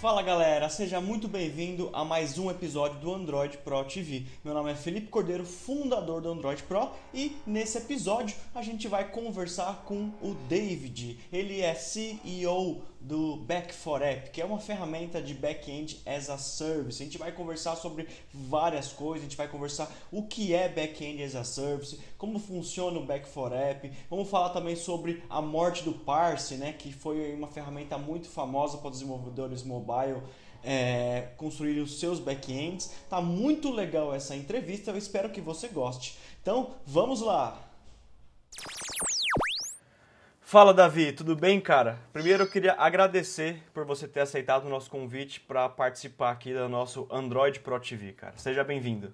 Fala galera, seja muito bem-vindo a mais um episódio do Android Pro TV. Meu nome é Felipe Cordeiro, fundador do Android Pro, e nesse episódio a gente vai conversar com o David. Ele é CEO do Back4App, que é uma ferramenta de back-end as a service. A gente vai conversar sobre várias coisas, a gente vai conversar o que é back-end as a service, como funciona o Back4App, vamos falar também sobre a morte do Parse, né, que foi uma ferramenta muito famosa para os desenvolvedores mobile construírem os seus back-ends. Tá muito legal essa entrevista, eu espero que você goste. Então, vamos lá! Fala, Davi, tudo bem, cara? Primeiro eu queria agradecer por você ter aceitado o nosso convite para participar aqui do nosso Android Pro TV, cara. Seja bem-vindo.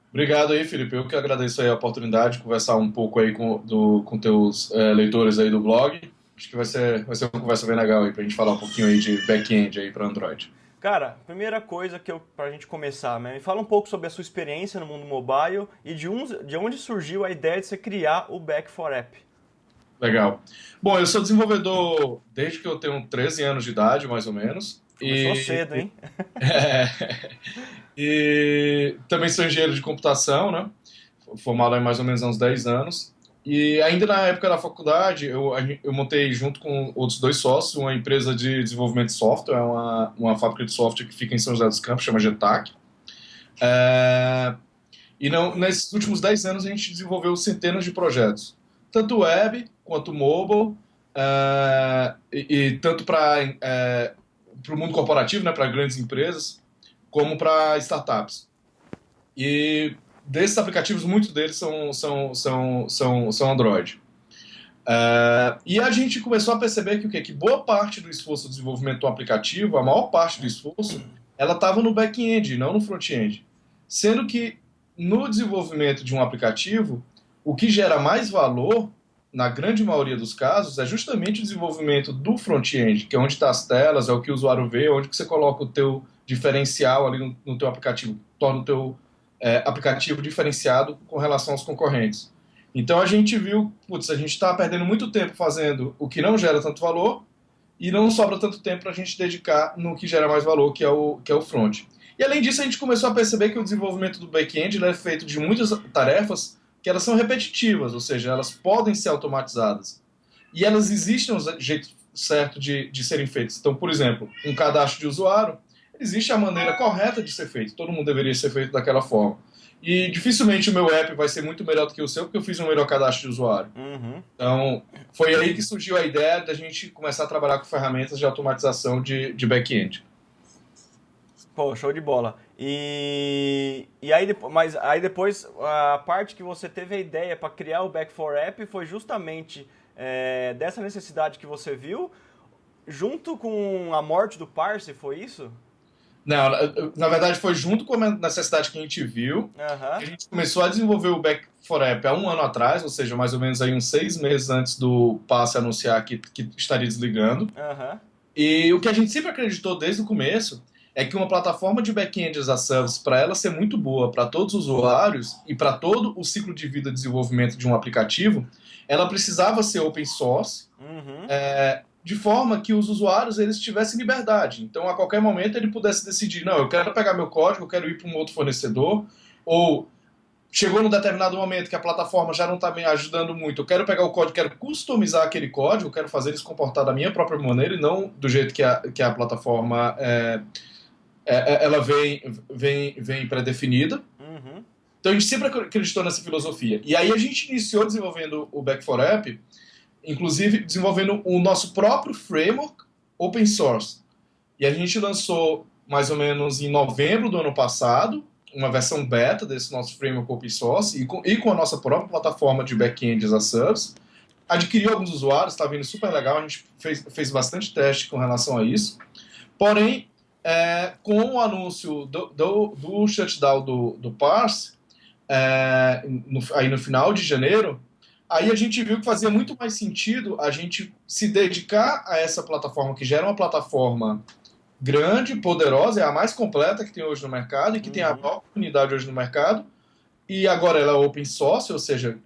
Obrigado aí, Felipe. Eu que agradeço aí a oportunidade de conversar um pouco aí com teus leitores aí do blog. Acho que vai ser uma conversa bem legal aí pra gente falar um pouquinho aí de back-end aí para Android. Cara, primeira coisa pra gente começar, né? Me fala um pouco sobre a sua experiência no mundo mobile e de onde surgiu a ideia de você criar o Back4App. Legal. Bom, eu sou desenvolvedor desde que eu tenho 13 anos de idade, mais ou menos. Começou cedo, hein? É, e também sou engenheiro de computação, né? Formado há mais ou menos há uns 10 anos. E ainda na época da faculdade, eu montei junto com outros dois sócios uma empresa de desenvolvimento de software, uma fábrica de software que fica em São José dos Campos, chama Getac. E nesses últimos 10 anos a gente desenvolveu centenas de projetos, tanto web quanto mobile, e tanto para o mundo corporativo, né, para grandes empresas, como para startups. E desses aplicativos, muitos deles são Android. E a gente começou a perceber que que boa parte do esforço do desenvolvimento do aplicativo, a maior parte do esforço, ela estava no back-end, não no front-end. Sendo que no desenvolvimento de um aplicativo, o que gera mais valor, na grande maioria dos casos, é justamente o desenvolvimento do front-end, que é onde estão as telas, é o que o usuário vê, onde que você coloca o teu diferencial ali no teu aplicativo, torna o teu aplicativo diferenciado com relação aos concorrentes. Então a gente viu, putz, a gente está perdendo muito tempo fazendo o que não gera tanto valor e não sobra tanto tempo para a gente dedicar no que gera mais valor, que é o front. E além disso, a gente começou a perceber que o desenvolvimento do back-end é feito de muitas tarefas que elas são repetitivas, ou seja, elas podem ser automatizadas. E elas existem um jeito certo de serem feitas. Então, por exemplo, um cadastro de usuário, existe a maneira correta de ser feito. Todo mundo deveria ser feito daquela forma. E dificilmente o meu app vai ser muito melhor do que o seu, porque eu fiz um melhor cadastro de usuário. Uhum. Então, foi aí que surgiu a ideia da gente começar a trabalhar com ferramentas de automatização de back-end. Pô, show de bola. Mas aí depois a parte que você teve a ideia para criar o Back4App foi justamente dessa necessidade que você viu, junto com a morte do Parse, foi isso? Não, na verdade foi junto com a necessidade que a gente viu, que Aham. a gente começou a desenvolver o Back4App há um ano atrás, ou seja, mais ou menos aí uns 6 meses antes do Passe anunciar que estaria desligando. Aham. E o que a gente sempre acreditou desde o começo é que uma plataforma de back-end as a service, para ela ser muito boa para todos os usuários e para todo o ciclo de vida de desenvolvimento de um aplicativo, ela precisava ser open source, Uhum. de forma que os usuários eles tivessem liberdade. Então, a qualquer momento, ele pudesse decidir, não, eu quero pegar meu código, eu quero ir para um outro fornecedor, ou chegou num determinado momento que a plataforma já não está me ajudando muito, eu quero pegar o código, quero customizar aquele código, eu quero fazer ele se comportar da minha própria maneira e não do jeito que a plataforma ela vem pré-definida. Uhum. Então a gente sempre acreditou nessa filosofia. E aí a gente iniciou desenvolvendo o Back4App, inclusive desenvolvendo o nosso próprio framework open source. E a gente lançou mais ou menos em novembro do ano passado uma versão beta desse nosso framework open source e com a nossa própria plataforma de back-end as a service. Adquiriu alguns usuários, está vindo super legal, a gente fez bastante teste com relação a isso. Porém, com o anúncio do shutdown do Parse, aí no final de janeiro, aí a gente viu que fazia muito mais sentido a gente se dedicar a essa plataforma, que já era uma plataforma grande, poderosa, é a mais completa que tem hoje no mercado e que tem a Uhum. maior comunidade hoje no mercado, e agora ela é open source, ou seja,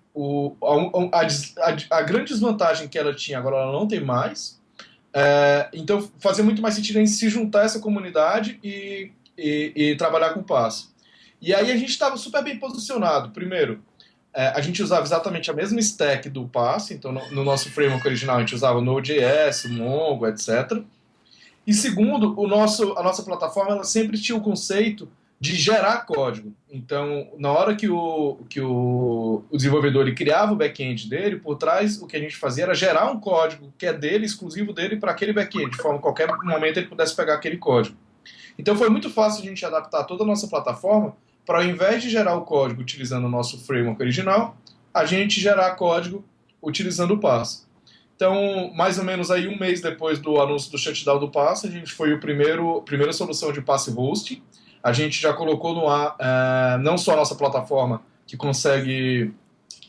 a grande desvantagem que ela tinha agora ela não tem mais, Então fazia muito mais sentido a gente se juntar a essa comunidade e trabalhar com o passe. E aí a gente estava super bem posicionado. Primeiro, a gente usava exatamente a mesma stack do passe, então no nosso framework original a gente usava Node.js, Mongo, etc. E segundo, a nossa plataforma ela sempre tinha o conceito de gerar código. Então, na hora que o desenvolvedor ele criava o back-end dele, por trás o que a gente fazia era gerar um código que é dele, exclusivo dele, para aquele back-end, de forma que a qualquer momento ele pudesse pegar aquele código. Então foi muito fácil a gente adaptar toda a nossa plataforma para, ao invés de gerar o código utilizando o nosso framework original, a gente gerar código utilizando o Pass. Então, mais ou menos aí um mês depois do anúncio do shutdown do Pass, a gente foi a primeira solução de Pass Hosting. A gente já colocou no ar não só a nossa plataforma, que consegue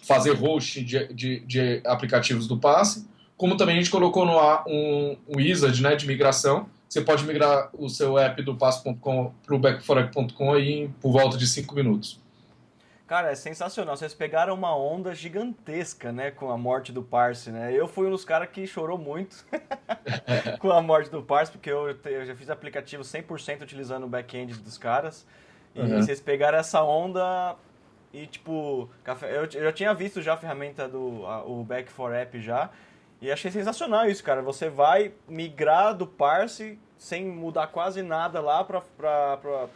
fazer hosting de aplicativos do Pass, como também a gente colocou no ar um wizard, né, de migração. Você pode migrar o seu app do Pass.com para o back4app.com aí por volta de 5 minutos. Cara, é sensacional. Vocês pegaram uma onda gigantesca, né, com a morte do Parse, né? Eu fui um dos caras que chorou muito com a morte do Parse, porque eu já fiz aplicativo 100% utilizando o back-end dos caras. E vocês pegaram essa onda e, tipo, eu já tinha visto já a ferramenta o Back4App já, e achei sensacional isso, cara. Você vai migrar do Parse sem mudar quase nada lá para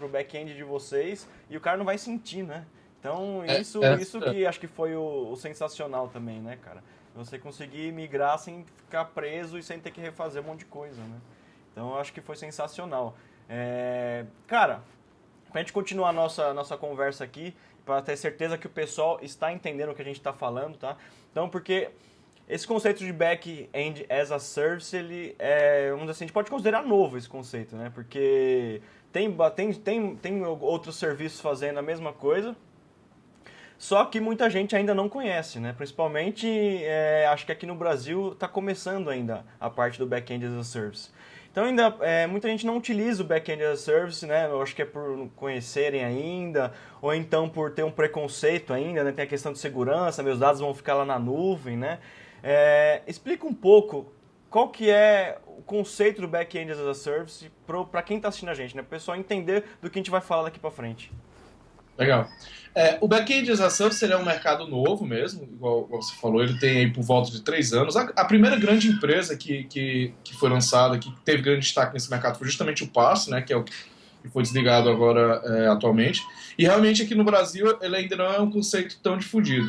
o back-end de vocês, e o cara não vai sentir, né? Então, isso que acho que foi o sensacional também, né, cara? Você conseguir migrar sem ficar preso e sem ter que refazer um monte de coisa, né? Então, eu acho que foi sensacional. Cara, pra gente continuar a nossa conversa aqui, para ter certeza que o pessoal está entendendo o que a gente está falando, tá? Então, porque esse conceito de back-end as a service, ele vamos dizer assim, a gente pode considerar novo esse conceito, né? Porque tem outros serviços fazendo a mesma coisa, só que muita gente ainda não conhece, né? Principalmente, acho que aqui no Brasil está começando ainda a parte do back-end as a service. Então ainda muita gente não utiliza o back-end as a service, né? Eu acho que é por não conhecerem ainda, ou então por ter um preconceito ainda, né? Tem a questão de segurança, meus dados vão ficar lá na nuvem, né? Explica um pouco qual que é o conceito do back-end as a service para quem está assistindo a gente, né? Para o pessoal entender do que a gente vai falar daqui para frente. Legal. O back-end as a service é um mercado novo mesmo, igual você falou, ele tem aí por volta de 3 anos. A primeira grande empresa que foi lançada, que teve grande destaque nesse mercado, foi justamente o Pass, né, que é o que foi desligado agora atualmente. E realmente aqui no Brasil ele ainda não é um conceito tão difundido.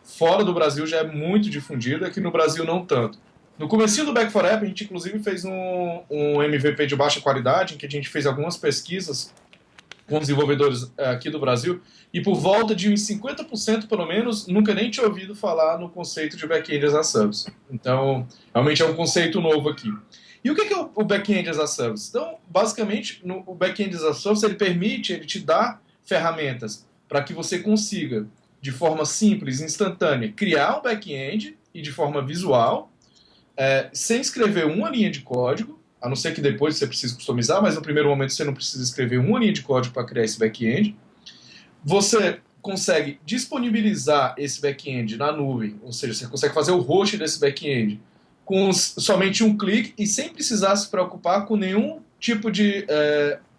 Fora do Brasil já é muito difundido, aqui no Brasil não tanto. No comecinho do Back4App, a gente inclusive fez um MVP de baixa qualidade, em que a gente fez algumas pesquisas com desenvolvedores aqui do Brasil, e por volta de uns 50% pelo menos, nunca nem tinha ouvido falar no conceito de back-end as a service. Então, realmente é um conceito novo aqui. E o que é o back-end as a service? Então, basicamente, o back-end as a service, ele te dá ferramentas para que você consiga, de forma simples, instantânea, criar um back-end e de forma visual, sem escrever uma linha de código, a não ser que depois você precise customizar, mas no primeiro momento você não precisa escrever uma linha de código para criar esse back-end. Você consegue disponibilizar esse back-end na nuvem, ou seja, você consegue fazer o host desse back-end com somente um clique e sem precisar se preocupar com nenhum tipo de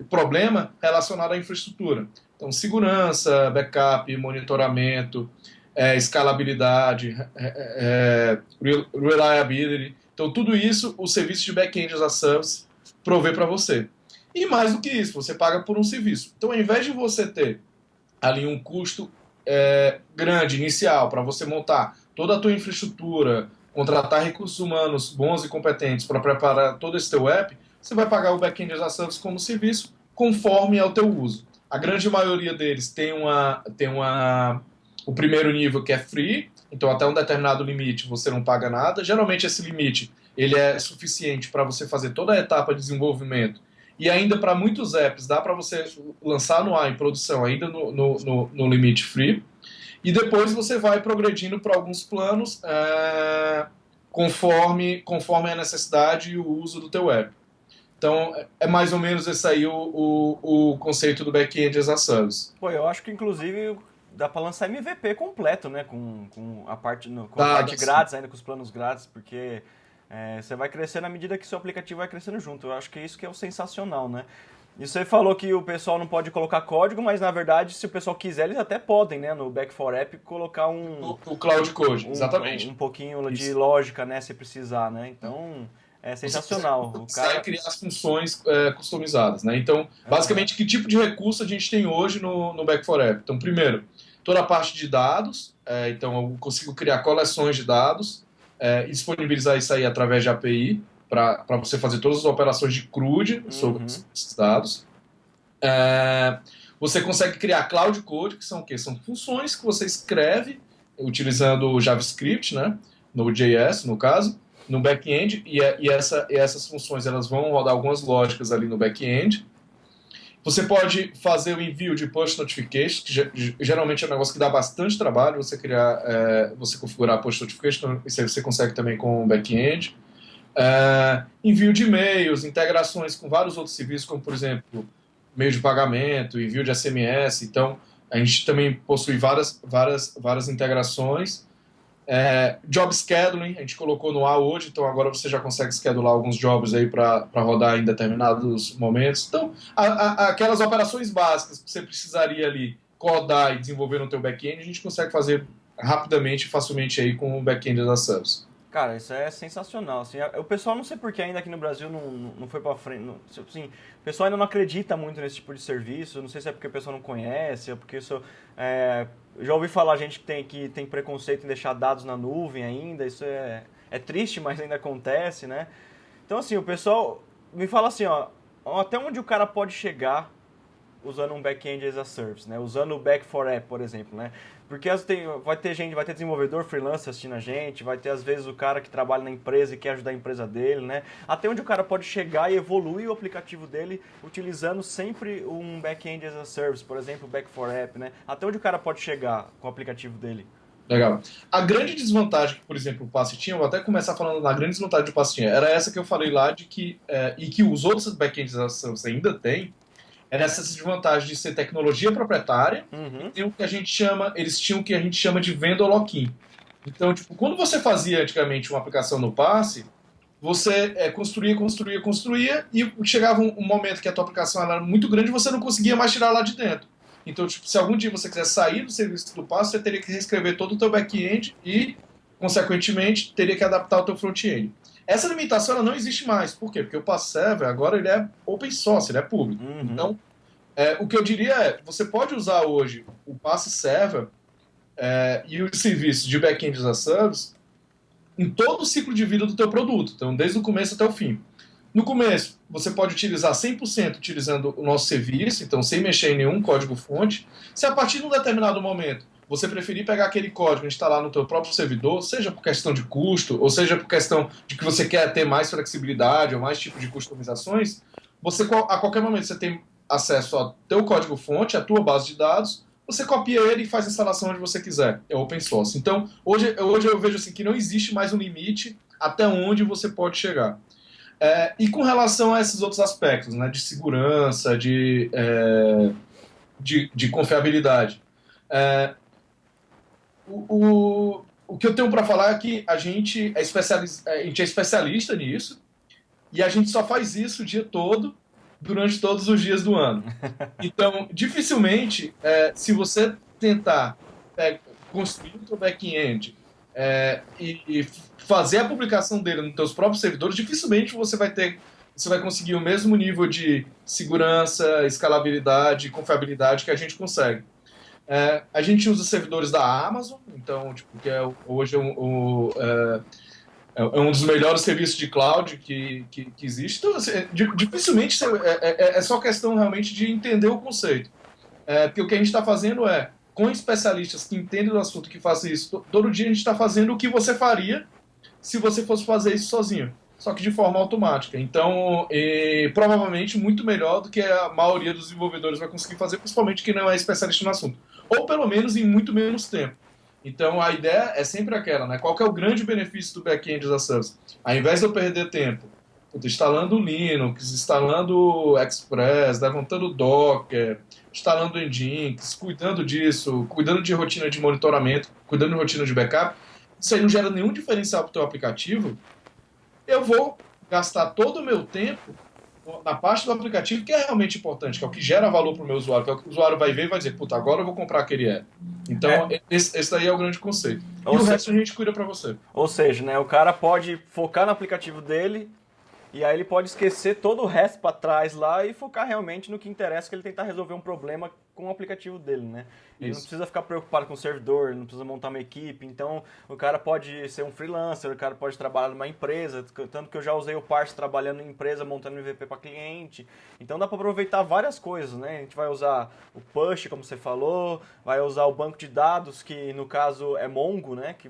problema relacionado à infraestrutura. Então, segurança, backup, monitoramento, escalabilidade, reliability. Então, tudo isso, o serviço de back-end as a service provê para você. E mais do que isso, você paga por um serviço. Então, ao invés de você ter ali um custo grande, inicial, para você montar toda a tua infraestrutura, contratar recursos humanos bons e competentes para preparar todo esse teu app, você vai pagar o back-end as a service como serviço, conforme ao teu uso. A grande maioria deles tem o primeiro nível que é free, então até um determinado limite você não paga nada. Geralmente esse limite ele é suficiente para você fazer toda a etapa de desenvolvimento, e ainda para muitos apps dá para você lançar no ar em produção ainda no limite free, e depois você vai progredindo para alguns planos conforme a necessidade e o uso do teu app. Então, é mais ou menos esse aí o conceito do back-end as a service. Pô, eu acho que inclusive dá pra lançar MVP completo, né? Com a parte grátis, ainda com os planos grátis, porque Você vai crescer na medida que seu aplicativo vai crescendo junto. Eu acho que é isso que é o sensacional, né? E você falou que o pessoal não pode colocar código, mas na verdade, se o pessoal quiser, eles até podem, né? No Back4App colocar O Cloud Code, exatamente. Um pouquinho de Isso. lógica, né? Se precisar, né? Então, é sensacional. Você consegue criar as funções customizadas, né? Então, basicamente, que tipo de recurso a gente tem hoje no Back4App? Então, primeiro, toda a parte de dados. Então, eu consigo criar coleções de dados e disponibilizar isso aí através de API para você fazer todas as operações de CRUD sobre esses dados. Você consegue criar Cloud Code, que são o quê? São funções que você escreve utilizando o JavaScript, né? Node.js, no caso, no back-end, e essas funções elas vão rodar algumas lógicas ali no back-end. Você pode fazer o envio de push notification, que geralmente é um negócio que dá bastante trabalho, você criar, você configurar push notification, isso aí você consegue também com o back-end. Envio de e-mails, integrações com vários outros serviços, como por exemplo, meio de pagamento, envio de SMS. Então, a gente também possui várias integrações. Job scheduling, a gente colocou no ar hoje, então agora você já consegue schedular alguns jobs aí para rodar em determinados momentos. Então, aquelas operações básicas que você precisaria ali codar e desenvolver no teu back-end, a gente consegue fazer rapidamente e facilmente aí com o back-end das services. Cara, isso é sensacional. Assim, o pessoal, não sei por que ainda aqui no Brasil não foi pra frente. Assim, o pessoal ainda não acredita muito nesse tipo de serviço. Não sei se é porque o pessoal não conhece, ou porque isso. Já ouvi falar gente que tem preconceito em deixar dados na nuvem ainda. Isso é triste, mas ainda acontece, né? Então, assim, o pessoal me fala assim, ó, até onde o cara pode chegar usando um back-end as a service, né? Usando o Back4App, por exemplo, né? Porque vai ter desenvolvedor freelance assistindo a gente, vai ter às vezes o cara que trabalha na empresa e quer ajudar a empresa dele, né? Até onde o cara pode chegar e evoluir o aplicativo dele utilizando sempre um back-end as a service, por exemplo, o Back4App, né? Até onde o cara pode chegar com o aplicativo dele? Legal. A grande desvantagem que, por exemplo, o Passe tinha, eu vou até começar falando da grande desvantagem do Passe tinha, era essa que eu falei lá, de que, e que os outros back-ends as a service ainda têm, era essa desvantagem de ser tecnologia proprietária e tem o que a gente chama, eles tinham o que a gente chama de vendor lock-in. Então, tipo, quando você fazia antigamente uma aplicação no Passe, você construía e chegava um momento que a tua aplicação era muito grande e você não conseguia mais tirar lá de dentro. Então, tipo, se algum dia você quiser sair do serviço do Passe, você teria que reescrever todo o teu back-end e, consequentemente, teria que adaptar o teu front-end. Essa limitação ela não existe mais. Por quê? Porque o Passe Server agora ele é open source, ele é público. Então, o que eu diria é, você pode usar hoje o Passe Server e os serviços de back-end as a service em todo o ciclo de vida do teu produto. Então, desde o começo até o fim. No começo, você pode utilizar 100% utilizando o nosso serviço, então sem mexer em nenhum código-fonte. Se a partir de um determinado momento você preferir pegar aquele código e instalar no teu próprio servidor, seja por questão de custo, ou seja por questão de que você quer ter mais flexibilidade ou mais tipo de customizações, você a qualquer momento você tem acesso ao teu código-fonte, à tua base de dados, você copia ele e faz a instalação onde você quiser. É open source. Então, hoje eu vejo assim, que não existe mais um limite até onde você pode chegar. E com relação a esses outros aspectos, né, de segurança, de confiabilidade, o que eu tenho para falar é que a gente é especialista nisso e a gente só faz isso o dia todo, durante todos os dias do ano. Então, dificilmente, se você tentar construir o seu back-end e fazer a publicação dele nos seus próprios servidores, dificilmente você vai conseguir o mesmo nível de segurança, escalabilidade e confiabilidade que a gente consegue. A gente usa servidores da Amazon, então, tipo, que hoje é um dos melhores serviços de cloud que existe. Então, assim, dificilmente é só questão realmente de entender o conceito. Porque o que a gente está fazendo com especialistas que entendem do assunto, que fazem isso, todo dia a gente está fazendo o que você faria se você fosse fazer isso sozinho, só que de forma automática. Então, provavelmente muito melhor do que a maioria dos desenvolvedores vai conseguir fazer, principalmente quem não é especialista no assunto. Ou pelo menos em muito menos tempo. Então, a ideia é sempre aquela, né? Qual que é o grande benefício do back-end as a service? Ao invés de eu perder tempo instalando Linux, instalando Express, levantando Docker, instalando Nginx, cuidando disso, cuidando de rotina de monitoramento, cuidando de rotina de backup, isso aí não gera nenhum diferencial para o teu aplicativo. eu vou gastar todo o meu tempo na parte do aplicativo que é realmente importante, que é o que gera valor para o meu usuário, que é o que o usuário vai ver e vai dizer, puta, agora eu vou comprar aquele app. Então, esse daí é o grande conceito. E o resto a gente cuida para você. Ou seja, né, o cara pode focar no aplicativo dele, e aí ele pode esquecer todo o resto para trás lá e focar realmente no que interessa, que ele tentar resolver um problema com o aplicativo dele, né? Ele não precisa ficar preocupado com o servidor, ele não precisa montar uma equipe, então o cara pode ser um freelancer, o cara pode trabalhar numa empresa, tanto que eu já usei o Parse trabalhando em empresa, montando MVP para cliente, então dá para aproveitar várias coisas, né? A gente vai usar o push, como você falou, vai usar o banco de dados, que no caso é Mongo, né? Que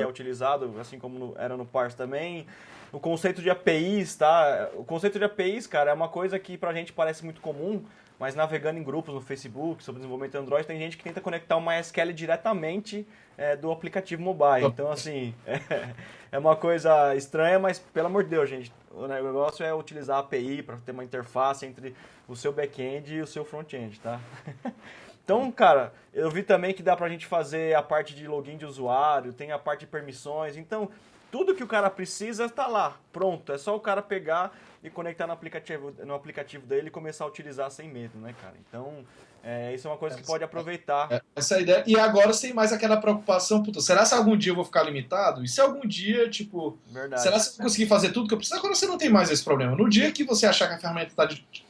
é utilizado, assim como era no Parse também. O conceito de APIs, tá? O conceito de APIs, cara, é uma coisa que pra gente parece muito comum, mas navegando em grupos no Facebook sobre desenvolvimento Android, tem gente que tenta conectar o MySQL diretamente do aplicativo mobile. Então, assim, é uma coisa estranha, mas pelo amor de Deus, gente, o negócio é utilizar a API para ter uma interface entre o seu back-end e o seu front-end, tá? Então, cara, eu vi também que dá pra gente fazer a parte de login de usuário, tem a parte de permissões, então tudo que o cara precisa está lá, pronto. É só o cara pegar e conectar no aplicativo dele e começar a utilizar sem medo, né, cara? Então, isso é uma coisa que pode aproveitar. Essa é a ideia. E agora sem mais aquela preocupação, puta, será que algum dia eu vou ficar limitado? E se algum dia, tipo, Verdade. será que eu vou conseguir fazer tudo que eu preciso? Agora você não tem mais esse problema. No dia que você achar que a ferramenta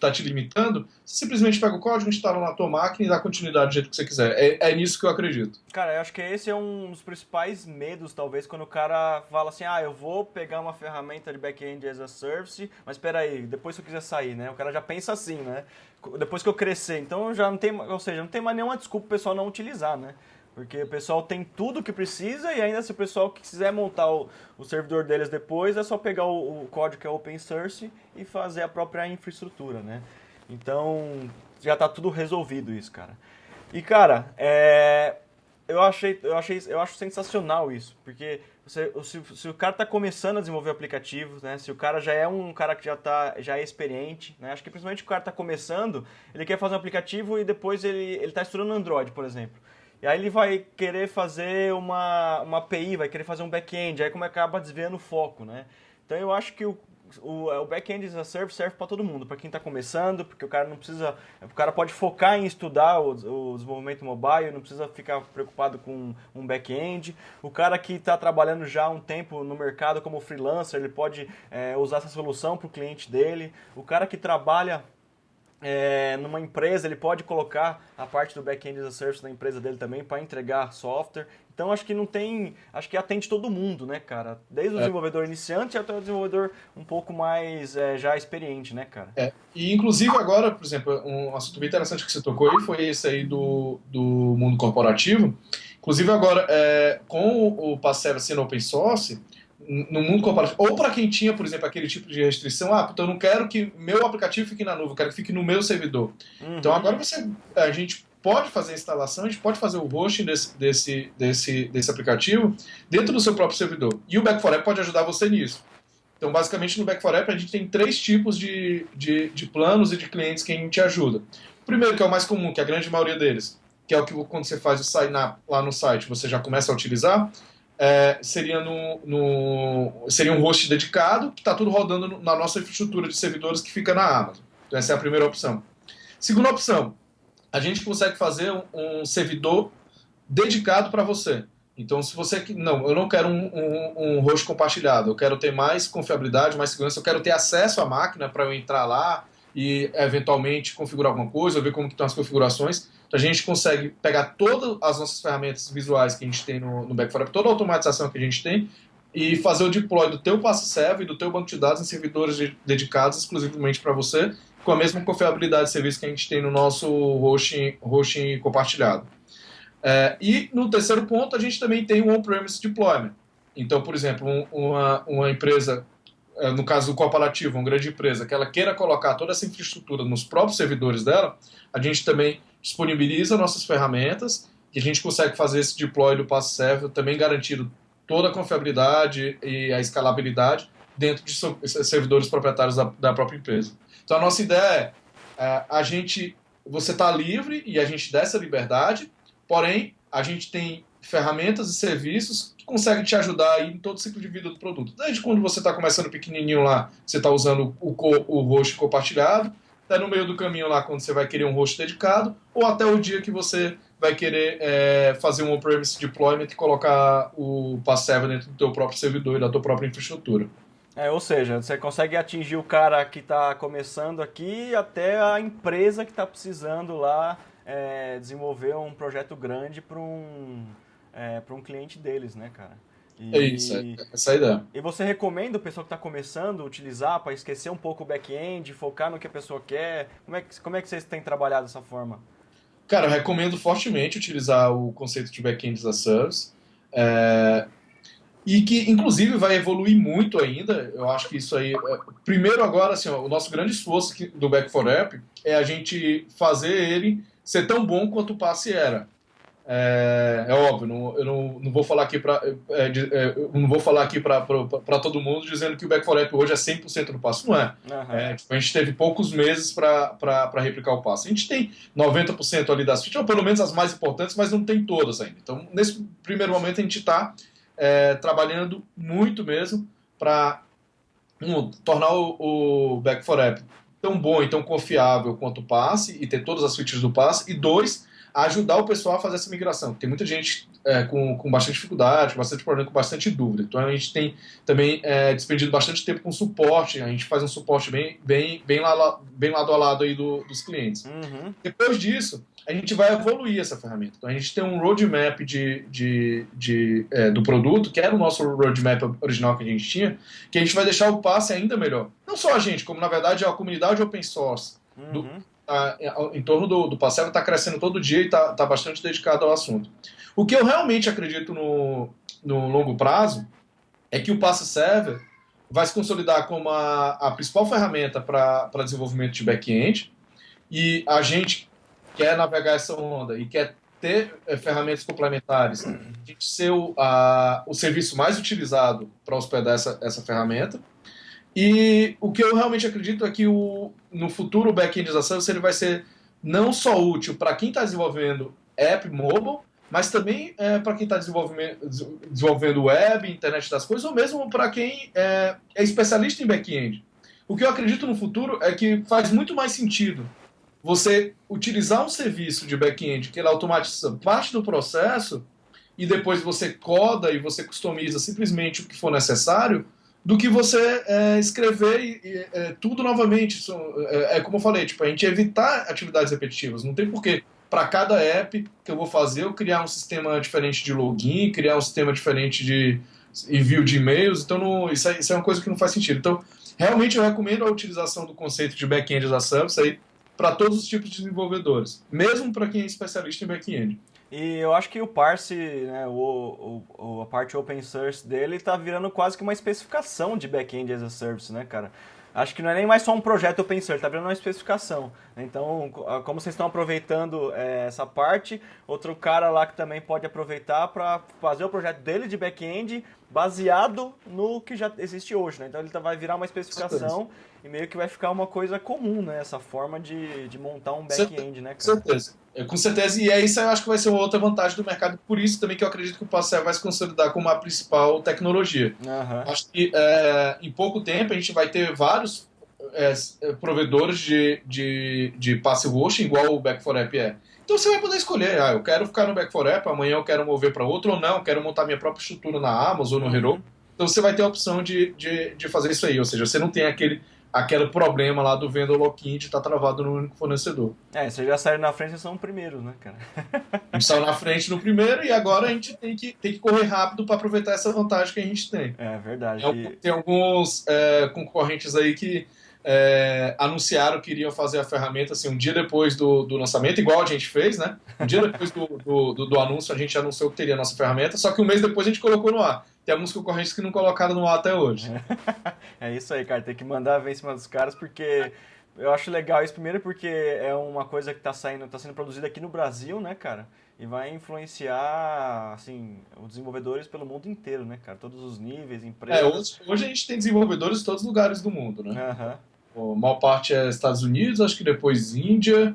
tá te limitando, você simplesmente pega o código, instala na tua máquina e dá continuidade do jeito que você quiser. É nisso que eu acredito. Cara, eu acho que esse é um dos principais medos, talvez, quando o cara fala assim, eu vou pegar uma ferramenta de back-end as a service, mas espera aí, depois se eu quiser sair, né? O cara já pensa assim, né? Depois que eu crescer, então já não tem, ou seja, não tem mais nenhuma desculpa o pessoal não utilizar, né? Porque o pessoal tem tudo que precisa e ainda se o pessoal quiser montar o servidor deles depois, é só pegar o código que é open source e fazer a própria infraestrutura, né? Então, já tá tudo resolvido isso, cara. E, cara, eu acho sensacional isso, porque se o cara está começando a desenvolver aplicativos, né? Se o cara já é um cara que já é experiente, né? Acho que principalmente o cara está começando, ele quer fazer um aplicativo e depois ele está estudando Android, por exemplo. E aí ele vai querer fazer uma API, vai querer fazer um back-end, aí como acaba desviando o foco, né? Então eu acho que o back-end as a service serve para todo mundo, para quem está começando, porque o cara não precisa, o cara pode focar em estudar o desenvolvimento mobile, não precisa ficar preocupado com um back-end. O cara que está trabalhando já há um tempo no mercado como freelancer, ele pode usar essa solução para o cliente dele. O cara que trabalha numa empresa, ele pode colocar a parte do back-end as a service na empresa dele também para entregar software. Então acho que atende todo mundo, né, cara? Desde o desenvolvedor iniciante até o desenvolvedor um pouco mais já experiente, né, cara? E inclusive agora, por exemplo, um assunto bem interessante que você tocou aí foi esse aí do mundo corporativo. Inclusive agora, com o Passera sendo open source, no mundo corporativo, ou para quem tinha, por exemplo, aquele tipo de restrição, então eu não quero que meu aplicativo fique na nuvem, eu quero que fique no meu servidor. Então agora a gente pode fazer a instalação, a gente pode fazer o hosting desse aplicativo dentro do seu próprio servidor. E o Back4App pode ajudar você nisso. Então, basicamente, no Back4App a gente tem 3 tipos de planos e de clientes que a gente ajuda. O primeiro, que é o mais comum, que é a grande maioria deles, que é o que quando você faz o sign up lá no site, você já começa a utilizar, seria um host dedicado, que está tudo rodando na nossa infraestrutura de servidores que fica na Amazon. Então, essa é a primeira opção. Segunda opção, a gente consegue fazer um servidor dedicado para você. Então, se você... Não, eu não quero um host compartilhado. Eu quero ter mais confiabilidade, mais segurança. Eu quero ter acesso à máquina para eu entrar lá e, eventualmente, configurar alguma coisa, ou ver como que estão as configurações. Então, a gente consegue pegar todas as nossas ferramentas visuais que a gente tem no Back4App, toda a automatização que a gente tem, e fazer o deploy do teu PassServe e do teu banco de dados em servidores dedicados exclusivamente para você, com a mesma confiabilidade de serviço que a gente tem no nosso hosting compartilhado. E no terceiro ponto, a gente também tem o on-premise deployment. Então, por exemplo, uma empresa, no caso do corporativo, uma grande empresa, que ela queira colocar toda essa infraestrutura nos próprios servidores dela, a gente também disponibiliza nossas ferramentas e a gente consegue fazer esse deploy do PassServe, também garantindo toda a confiabilidade e a escalabilidade dentro de servidores proprietários da própria empresa. Então, a nossa ideia você está livre e a gente dá essa liberdade. Porém, a gente tem ferramentas e serviços que conseguem te ajudar aí em todo o ciclo de vida do produto. Desde quando você está começando pequenininho lá, você está usando o host compartilhado, até no meio do caminho lá, quando você vai querer um host dedicado, ou até o dia que você vai querer fazer um on-premise deployment e colocar o PaaS-server dentro do teu próprio servidor e da tua própria infraestrutura. Ou seja, você consegue atingir o cara que está começando aqui até a empresa que está precisando lá desenvolver um projeto grande para um cliente deles, né, cara? É isso, essa é a ideia. E você recomenda o pessoal que está começando utilizar para esquecer um pouco o back-end, focar no que a pessoa quer? Como é que vocês têm trabalhado dessa forma? Cara, eu recomendo fortemente utilizar o conceito de back-end as a service. E que, inclusive, vai evoluir muito ainda. Eu acho que isso aí... Primeiro, agora, assim, ó, o nosso grande esforço do Back for App é a gente fazer ele ser tão bom quanto o passe era. É óbvio, eu não vou falar aqui para não vou falar aqui para todo mundo dizendo que o Back for App hoje é 100% do passe. Não é. Uhum. Tipo, a gente teve poucos meses para replicar o passe. A gente tem 90% ali das features, ou pelo menos as mais importantes, mas não tem todas ainda. Então, nesse primeiro momento, a gente está trabalhando muito mesmo para tornar o Back for App tão bom e tão confiável quanto o passe e ter todas as features do passe. E dois, ajudar o pessoal a fazer essa migração. Tem muita gente com bastante dificuldade, com bastante problema, com bastante dúvida. Então a gente tem também despendido bastante tempo com suporte. A gente faz um suporte bem lado a lado aí dos clientes. Uhum. Depois disso, a gente vai evoluir essa ferramenta. Então a gente tem um roadmap do produto, que era o nosso roadmap original que a gente tinha, que a gente vai deixar o passe ainda melhor. Não só a gente, como na verdade a comunidade open source em torno do passe está crescendo todo dia e está bastante dedicado ao assunto. O que eu realmente acredito no longo prazo é que o passe server vai se consolidar como a principal ferramenta para desenvolvimento de back-end, e a gente quer navegar essa onda e quer ter ferramentas complementares, a gente ser o serviço mais utilizado para hospedar essa ferramenta. E o que eu realmente acredito é que no futuro o back-end as a service ele vai ser não só útil para quem está desenvolvendo app mobile, mas também para quem está desenvolvendo web, internet das coisas, ou mesmo para quem é especialista em back-end. O que eu acredito no futuro é que faz muito mais sentido você utilizar um serviço de back-end que ele automatiza parte do processo e depois você coda e você customiza simplesmente o que for necessário, do que você escrever tudo novamente. Isso, como eu falei, tipo, a gente evitar atividades repetitivas. Não tem porquê, para cada app que eu vou fazer, eu criar um sistema diferente de login, criar um sistema diferente de envio de e-mails. Então, isso é uma coisa que não faz sentido. Então, realmente eu recomendo a utilização do conceito de back-end as a service aí para todos os tipos de desenvolvedores, mesmo para quem é especialista em back-end. E eu acho que o Parse, né, a parte open source dele tá virando quase que uma especificação de back-end as a service, né, cara? Acho que não é nem mais só um projeto open source, tá virando uma especificação. Então, como vocês estão aproveitando essa parte, outro cara lá que também pode aproveitar para fazer o projeto dele de back-end baseado no que já existe hoje, né? Então ele vai virar uma especificação e meio que vai ficar uma coisa comum, né? Essa forma de montar um back-end, né, cara? Com certeza, e isso eu acho que vai ser uma outra vantagem do mercado, por isso também que eu acredito que o PaaS vai se consolidar como a principal tecnologia. Uhum. Acho que em pouco tempo a gente vai ter vários provedores de passe hosting, igual o Back for App é. Então você vai poder escolher, eu quero ficar no Back for App, amanhã eu quero mover para outro, ou não, eu quero montar minha própria estrutura na Amazon ou no Heroku. Então você vai ter a opção de fazer isso aí, ou seja, você não tem aquele problema lá do vendor lock-in de estar travado no único fornecedor. Você já saiu na frente, vocês são o primeiro, né, cara? A gente saiu na frente no primeiro e agora a gente tem que correr rápido para aproveitar essa vantagem que a gente tem. É verdade. Tem alguns concorrentes aí que anunciaram que iriam fazer a ferramenta assim, um dia depois do lançamento, igual a gente fez, né? Um dia depois do anúncio, a gente anunciou que teria a nossa ferramenta, só que um mês depois a gente colocou no ar. Tem alguns concorrentes que não colocaram no ar até hoje. É isso aí, cara. Tem que mandar ver em cima dos caras, porque eu acho legal isso, primeiro porque é uma coisa que tá sendo produzida aqui no Brasil, né, cara? E vai influenciar, assim, os desenvolvedores pelo mundo inteiro, né, cara? Todos os níveis, empresas. Hoje a gente tem desenvolvedores de todos os lugares do mundo, né? Uhum. A maior parte é Estados Unidos, acho que depois Índia,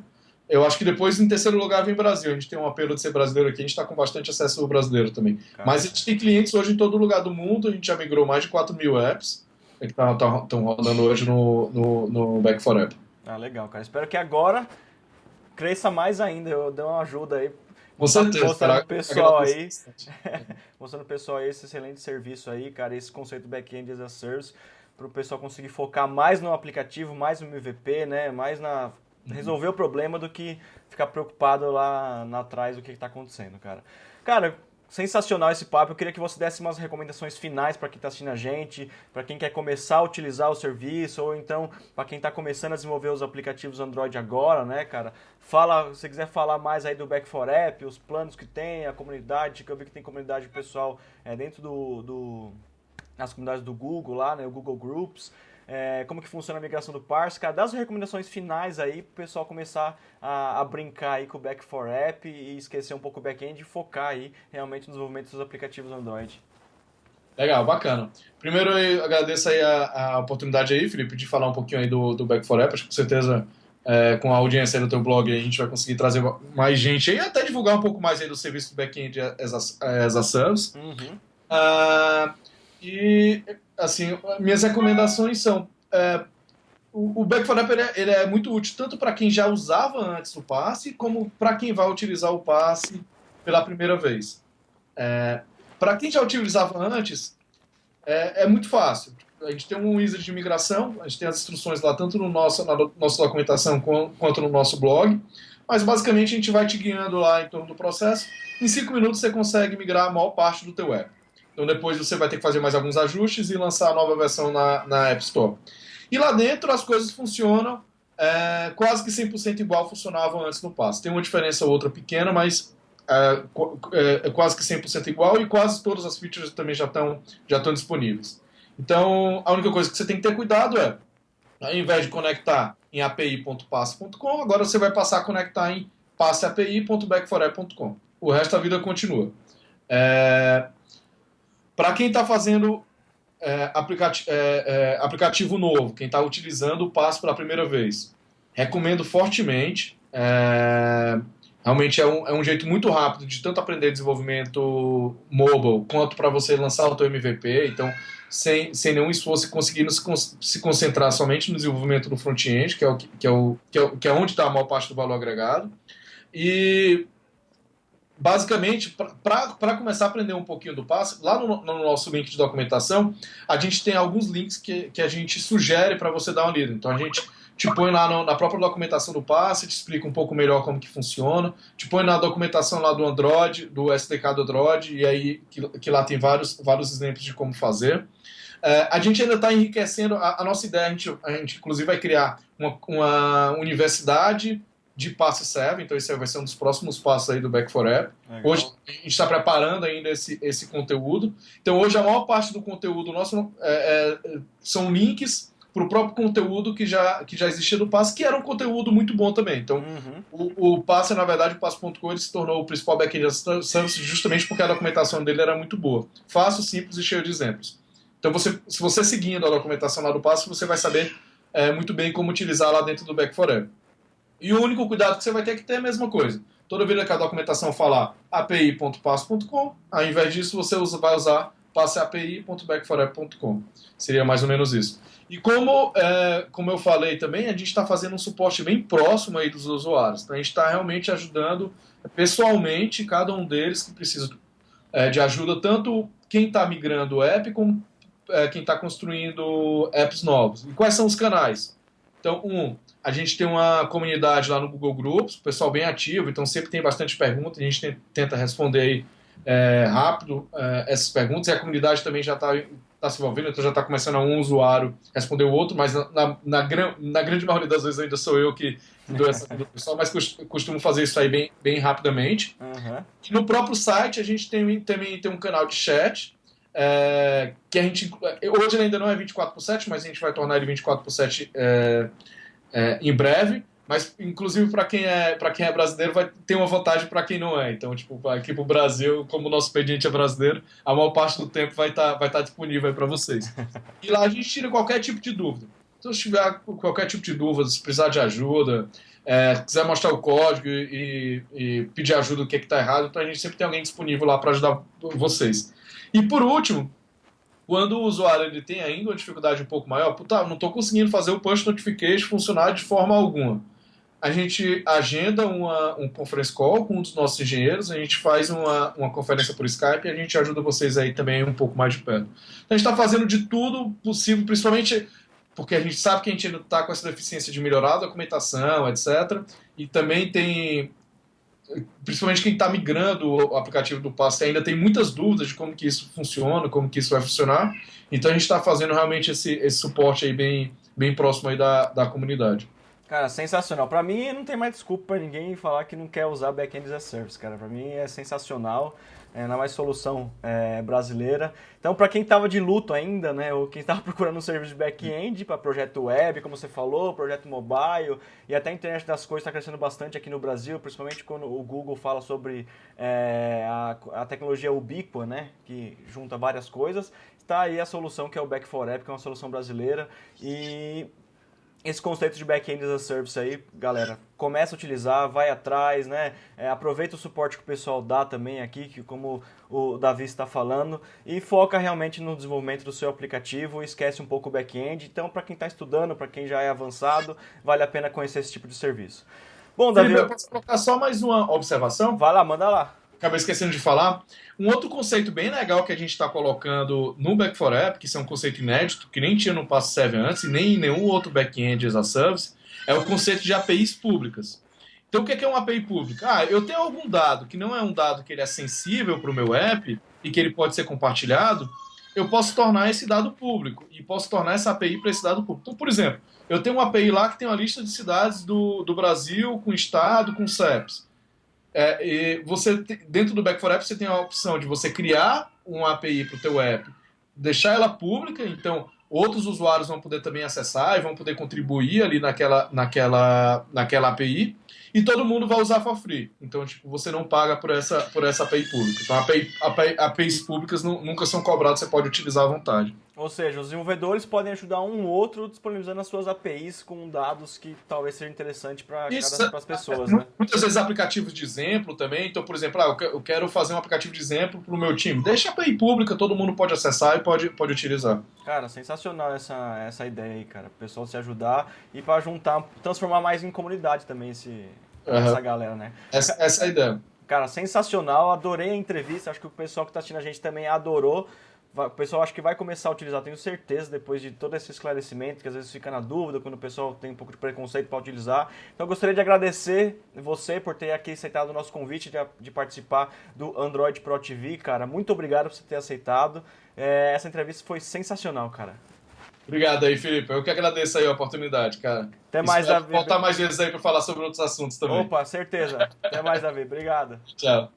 Eu acho que depois, em terceiro lugar, vem Brasil. A gente tem um apelo de ser brasileiro aqui, a gente está com bastante acesso ao brasileiro também. Cara, Mas a gente tem clientes hoje em todo lugar do mundo, a gente já migrou mais de 4.000 apps que estão rodando hoje no Back4App. legal, cara. Espero que agora cresça mais ainda. Eu dei uma ajuda aí. Com certeza. Mostrando o pessoal aí. Mostrando o pessoal aí esse excelente serviço aí, cara. Esse conceito de back-end as a service. Para o pessoal conseguir focar mais no aplicativo, mais no MVP, né? Mais na resolver o problema do que ficar preocupado lá atrás do que está acontecendo, cara. Cara, sensacional esse papo. Eu queria que você desse umas recomendações finais para quem está assistindo a gente, para quem quer começar a utilizar o serviço, ou então para quem está começando a desenvolver os aplicativos Android agora, né, cara? Se você quiser falar mais aí do Back4App, os planos que tem, a comunidade, que eu vi que tem comunidade pessoal dentro nas comunidades do Google lá, né, o Google Groups. Como que funciona a migração do Parse, cara, dá as recomendações finais aí pro pessoal começar a brincar aí com o Back4App e esquecer um pouco o back-end e focar aí realmente no desenvolvimento dos aplicativos Android. Legal, bacana. Primeiro eu agradeço aí a oportunidade aí, Felipe, de falar um pouquinho aí do Back4App. Acho que com certeza com a audiência aí do teu blog a gente vai conseguir trazer mais gente aí, até divulgar um pouco mais aí do serviço do back-end as a service. Uhum. E, assim, minhas recomendações são... o Back4App ele é muito útil tanto para quem já usava antes o passe, como para quem vai utilizar o passe pela primeira vez. Para quem já utilizava antes, é muito fácil. A gente tem um wizard de migração, a gente tem as instruções lá, tanto na nossa documentação quanto no nosso blog, mas basicamente a gente vai te guiando lá em torno do processo. Em 5 minutos você consegue migrar a maior parte do teu app. Então depois você vai ter que fazer mais alguns ajustes e lançar a nova versão na App Store. E lá dentro as coisas funcionam quase que 100% igual funcionavam antes no passe. Tem uma diferença ou outra pequena, mas é quase que 100% igual e quase todas as features também já estão disponíveis. Então a única coisa que você tem que ter cuidado ao invés de conectar em api.passe.com, agora você vai passar a conectar em passeapi.back4app.com. O resto da vida continua. Para quem está fazendo aplicativo novo, quem está utilizando o Passe pela primeira vez, recomendo fortemente. Realmente é um jeito muito rápido de tanto aprender desenvolvimento mobile, quanto para você lançar o teu MVP. Então, sem nenhum esforço, conseguindo se concentrar somente no desenvolvimento do front-end, que é onde está a maior parte do valor agregado. E basicamente, para começar a aprender um pouquinho do passe, lá no nosso link de documentação, a gente tem alguns links que a gente sugere para você dar uma lida. Então a gente te põe lá na própria documentação do passe, te explica um pouco melhor como que funciona, te põe na documentação lá do Android, do SDK do Android, e aí que lá tem vários exemplos de como fazer. A gente ainda está enriquecendo, a nossa ideia, a gente inclusive vai criar uma universidade de passe serve, então esse vai ser um dos próximos passos aí do Back4App. Hoje a gente está preparando ainda esse conteúdo. Então hoje a maior parte do conteúdo nosso são links para o próprio conteúdo que já existia do passe, que era um conteúdo muito bom também. Então o passe, na verdade, o passe.com ele se tornou o principal back-end service justamente porque a documentação dele era muito boa. Fácil, simples e cheio de exemplos. Então se você seguindo a documentação lá do passe, você vai saber muito bem como utilizar lá dentro do Back4App. E o único cuidado que você vai ter que ter é a mesma coisa. Toda vez que a documentação falar api.passe.com, ao invés disso você vai usar passeapi.back4app.com. Seria mais ou menos isso. E como eu falei também, a gente está fazendo um suporte bem próximo aí dos usuários. Então a gente está realmente ajudando pessoalmente cada um deles que precisa de ajuda, tanto quem está migrando o app como quem está construindo apps novos. E quais são os canais? Então, a gente tem uma comunidade lá no Google Groups, o pessoal bem ativo, então sempre tem bastante perguntas, a gente tenta responder aí rápido essas perguntas, e a comunidade também já está se envolvendo, então já está começando a um usuário responder o outro, mas na grande maioria das vezes ainda sou eu que dou essa ajuda pessoal, mas costumo fazer isso aí bem rapidamente. Uhum. E no próprio site a gente também tem um canal de chat, que a gente hoje ele ainda não é 24/7, mas a gente vai tornar ele 24/7 em breve, mas inclusive para quem é brasileiro vai ter uma vantagem para quem não é. Então, tipo, aqui pro Brasil, como o nosso expediente é brasileiro, a maior parte do tempo vai estar disponível aí para vocês. E lá a gente tira qualquer tipo de dúvida. Então, se tiver qualquer tipo de dúvida, se precisar de ajuda, quiser mostrar o código e pedir ajuda do que está errado, então a gente sempre tem alguém disponível lá para ajudar vocês. E por último, quando o usuário ele tem ainda uma dificuldade um pouco maior, não estou conseguindo fazer o push notification funcionar de forma alguma. A gente agenda um conference call com um dos nossos engenheiros, a gente faz uma conferência por Skype e a gente ajuda vocês aí também um pouco mais de perto. Então a gente está fazendo de tudo possível, principalmente porque a gente sabe que a gente ainda está com essa deficiência de melhorar a documentação, etc. E também tem, principalmente quem está migrando o aplicativo do Pass ainda tem muitas dúvidas de como que isso funciona, como que isso vai funcionar. Então a gente está fazendo realmente esse suporte aí bem próximo aí da comunidade. Cara, sensacional. Pra mim, não tem mais desculpa pra ninguém falar que não quer usar back-end as a service, cara. Pra mim é sensacional, ainda mais solução brasileira. Então, pra quem tava de luto ainda, né, ou quem tava procurando um serviço de back-end para projeto web, como você falou, projeto mobile, e até a internet das coisas está crescendo bastante aqui no Brasil, principalmente quando o Google fala sobre a tecnologia ubíqua, né, que junta várias coisas. Está aí a solução que é o Back4App, que é uma solução brasileira, e esse conceito de back-end as a service aí, galera, começa a utilizar, vai atrás, né? Aproveita o suporte que o pessoal dá também aqui, que como o Davi está falando, e foca realmente no desenvolvimento do seu aplicativo, esquece um pouco o back-end. Então, para quem está estudando, para quem já é avançado, vale a pena conhecer esse tipo de serviço. Bom, Davi, Felipe, eu posso colocar só mais uma observação? Vai lá, manda lá. Acabei esquecendo de falar. Um outro conceito bem legal que a gente está colocando no Back4App, que isso é um conceito inédito, que nem tinha no Passo 7 antes, e nem em nenhum outro back-end as a service, é o conceito de APIs públicas. Então, o que é uma API pública? Eu tenho algum dado que não é um dado que ele é sensível para o meu app e que ele pode ser compartilhado, eu posso tornar esse dado público e posso tornar essa API para esse dado público. Então, por exemplo, eu tenho uma API lá que tem uma lista de cidades do Brasil com estado, com CEPs. E você, dentro do Back4App, você tem a opção de você criar uma API para o teu app, deixar ela pública, então outros usuários vão poder também acessar e vão poder contribuir ali naquela API, e todo mundo vai usar for free. Então, tipo, você não paga por essa API pública. Então, APIs públicas nunca são cobradas, você pode utilizar à vontade. Ou seja, os desenvolvedores podem ajudar um ou outro disponibilizando as suas APIs com dados que talvez sejam interessantes para as pessoas, né? Muitas vezes aplicativos de exemplo também. Então, por exemplo, eu quero fazer um aplicativo de exemplo para o meu time. Deixa a API pública, todo mundo pode acessar e pode utilizar. Cara, sensacional essa ideia aí, cara. O pessoal se ajudar e para juntar, transformar mais em comunidade também essa galera, né? Essa é a ideia. Cara, sensacional. Adorei a entrevista. Acho que o pessoal que está assistindo a gente também adorou. O pessoal acho que vai começar a utilizar, tenho certeza, depois de todo esse esclarecimento, que às vezes fica na dúvida, quando o pessoal tem um pouco de preconceito para utilizar. Então eu gostaria de agradecer você por ter aqui aceitado o nosso convite de participar do Android Pro TV, cara. Muito obrigado por você ter aceitado. Essa entrevista foi sensacional, cara. Obrigado aí, Felipe. Eu que agradeço aí a oportunidade, cara. Até mais, Davi. Voltar mais vezes aí para falar sobre outros assuntos também. Opa, certeza. Até mais, Davi. Obrigado. Tchau.